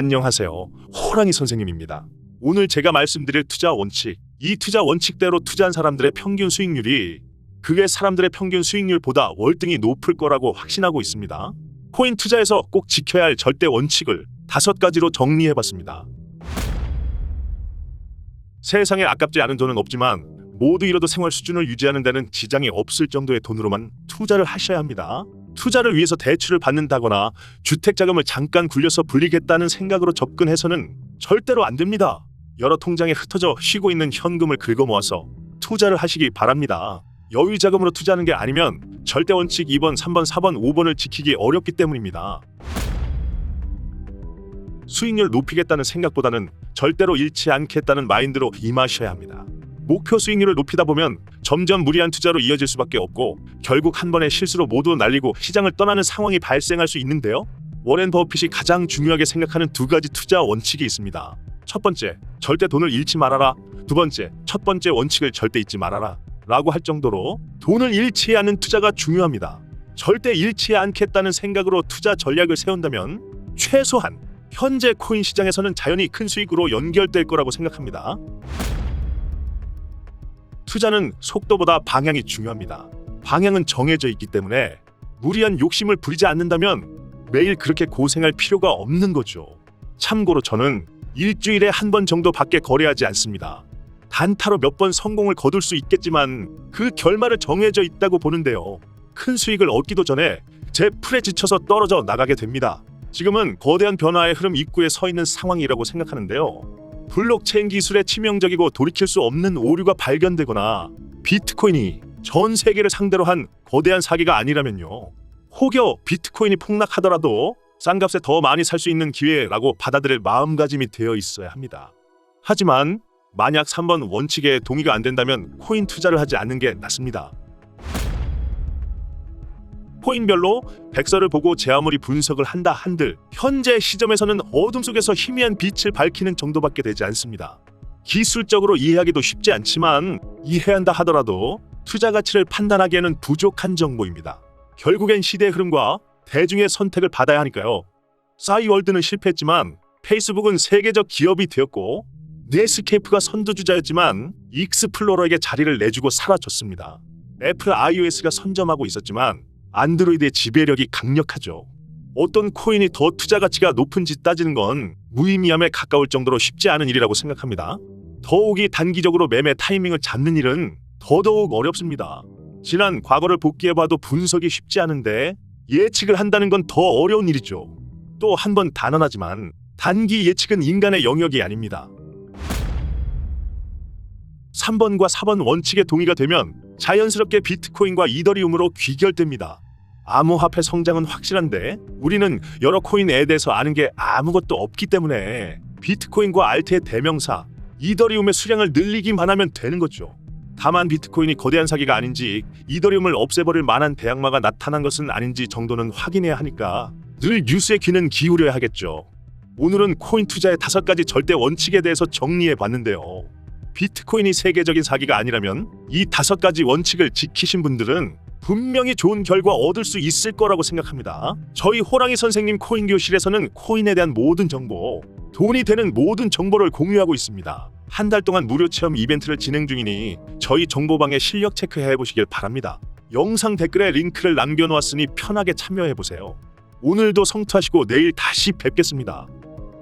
안녕하세요. 호랑이 선생님입니다. 오늘 제가 말씀드릴 투자 원칙, 이 투자 원칙대로 투자한 사람들의 평균 수익률이 그게 사람들의 평균 수익률보다 월등히 높을 거라고 확신하고 있습니다. 코인 투자에서 꼭 지켜야 할 절대 원칙을 5가지로 정리해봤습니다. 세상에 아깝지 않은 돈은 없지만 모두 잃어도 생활 수준을 유지하는 데는 지장이 없을 정도의 돈으로만 투자를 하셔야 합니다. 투자를 위해서 대출을 받는다거나 주택자금을 잠깐 굴려서 불리겠다는 생각으로 접근해서는 절대로 안 됩니다. 여러 통장에 흩어져 쉬고 있는 현금을 긁어 모아서 투자를 하시기 바랍니다. 여유 자금으로 투자하는 게 아니면 절대 원칙 2번, 3번, 4번, 5번을 지키기 어렵기 때문입니다. 수익률 높이겠다는 생각보다는 절대로 잃지 않겠다는 마인드로 임하셔야 합니다. 목표 수익률을 높이다 보면 점점 무리한 투자로 이어질 수밖에 없고 결국 한 번의 실수로 모두 날리고 시장을 떠나는 상황이 발생할 수 있는데요. 워렌 버핏이 가장 중요하게 생각하는 2가지 투자 원칙이 있습니다. 첫 번째, 절대 돈을 잃지 말아라. 두 번째, 첫 번째 원칙을 절대 잊지 말아라 라고 할 정도로 돈을 잃지 않는 투자가 중요합니다. 절대 잃지 않겠다는 생각으로 투자 전략을 세운다면 최소한 현재 코인 시장에서는 자연히 큰 수익으로 연결될 거라고 생각합니다. 투자는 속도보다 방향이 중요합니다. 방향은 정해져 있기 때문에 무리한 욕심을 부리지 않는다면 매일 그렇게 고생할 필요가 없는 거죠. 참고로 저는 일주일에 한 번 정도밖에 거래하지 않습니다. 단타로 몇 번 성공을 거둘 수 있겠지만 그 결말을 정해져 있다고 보는데요. 큰 수익을 얻기도 전에 제 풀에 지쳐서 떨어져 나가게 됩니다. 지금은 거대한 변화의 흐름 입구에 서 있는 상황이라고 생각하는데요. 블록체인 기술의 치명적이고 돌이킬 수 없는 오류가 발견되거나 비트코인이 전 세계를 상대로 한 거대한 사기가 아니라면요. 혹여 비트코인이 폭락하더라도 싼 값에 더 많이 살 수 있는 기회라고 받아들일 마음가짐이 되어 있어야 합니다. 하지만 만약 3번 원칙에 동의가 안 된다면 코인 투자를 하지 않는 게 낫습니다. 코인별로 백서를 보고 제 아무리 분석을 한다 한들 현재 시점에서는 어둠 속에서 희미한 빛을 밝히는 정도밖에 되지 않습니다. 기술적으로 이해하기도 쉽지 않지만 이해한다 하더라도 투자 가치를 판단하기에는 부족한 정보입니다. 결국엔 시대의 흐름과 대중의 선택을 받아야 하니까요. 싸이월드는 실패했지만 페이스북은 세계적 기업이 되었고 넷스케이프가 선두주자였지만 익스플로러에게 자리를 내주고 사라졌습니다. 애플 iOS가 선점하고 있었지만 안드로이드의 지배력이 강력하죠. 어떤 코인이 더 투자 가치가 높은지 따지는 건 무의미함에 가까울 정도로 쉽지 않은 일이라고 생각합니다. 더욱이 단기적으로 매매 타이밍을 잡는 일은 더더욱 어렵습니다. 지난 과거를 복귀해봐도 분석이 쉽지 않은데 예측을 한다는 건 더 어려운 일이죠. 또 한 번 단언하지만 단기 예측은 인간의 영역이 아닙니다. 3번과 4번 원칙에 동의가 되면 자연스럽게 비트코인과 이더리움으로 귀결됩니다. 암호화폐 성장은 확실한데 우리는 여러 코인에 대해서 아는 게 아무것도 없기 때문에 비트코인과 알트의 대명사 이더리움의 수량을 늘리기만 하면 되는 거죠. 다만 비트코인이 거대한 사기가 아닌지 이더리움을 없애버릴 만한 대악마가 나타난 것은 아닌지 정도는 확인해야 하니까 늘 뉴스에 귀는 기울여야 하겠죠. 오늘은 코인 투자의 5가지 절대 원칙에 대해서 정리해봤는데요. 비트코인이 세계적인 사기가 아니라면 이 5가지 원칙을 지키신 분들은 분명히 좋은 결과 얻을 수 있을 거라고 생각합니다. 저희 호랑이 선생님 코인 교실에서는 코인에 대한 모든 정보, 돈이 되는 모든 정보를 공유하고 있습니다. 한 달 동안 무료 체험 이벤트를 진행 중이니 저희 정보방에 실력 체크해 보시길 바랍니다. 영상 댓글에 링크를 남겨놓았으니 편하게 참여해 보세요. 오늘도 성투하시고 내일 다시 뵙겠습니다.